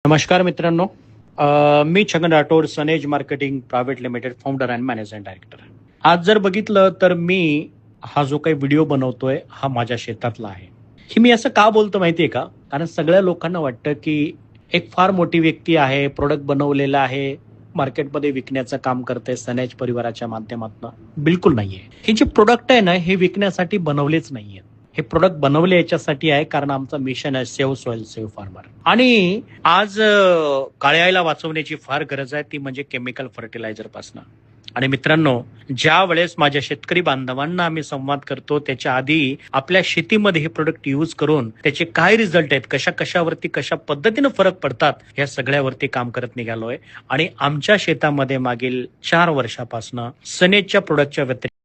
नमस्कार मित्रांनो. मी छगन राठोड, सनेज marketing private limited founder and managing director. आज जर बघितलं तर मी हा जो काही व्हिडिओ बनवतोय हा माझ्या शेतातला आहे. ही मी असं का बोलतो माहितीये का? कारण सगळ्या लोकांना वाटतं की एक फार मोठी व्यक्ती आहे, प्रोडक्ट बनवलेला आहे, मार्केटमध्ये विकण्याचं काम करते सनेज परिवाराच्या माध्यमातून. बिलकुल नाहीये. हे जे प्रोडक्ट आहे ना, हे विकण्यासाठी बनवलेच नाहीये. हे प्रोडक्ट बनवले याच्यासाठी आहे कारण आमचं मिशन आहे सेव्ह सॉइल सेव्ह फार्मर. आणि आज काळ्याला वाचवण्याची फार गरज आहे, ती म्हणजे केमिकल फर्टिलायझर पासून. आणि मित्रांनो, ज्या वेळेस माझ्या शेतकरी बांधवांना आम्ही संवाद करतो त्याच्या आधी आपल्या शेतीमध्ये हे प्रोडक्ट यूज करून त्याचे काय रिझल्ट आहेत, कशावरती कशा पद्धतीनं फरक पडतात, या सगळ्यावरती काम करत निघालोय. आणि आमच्या शेतामध्ये मागील 4 वर्षापासून सनेजच्या प्रोडक्टच्या व्यतिरिक्त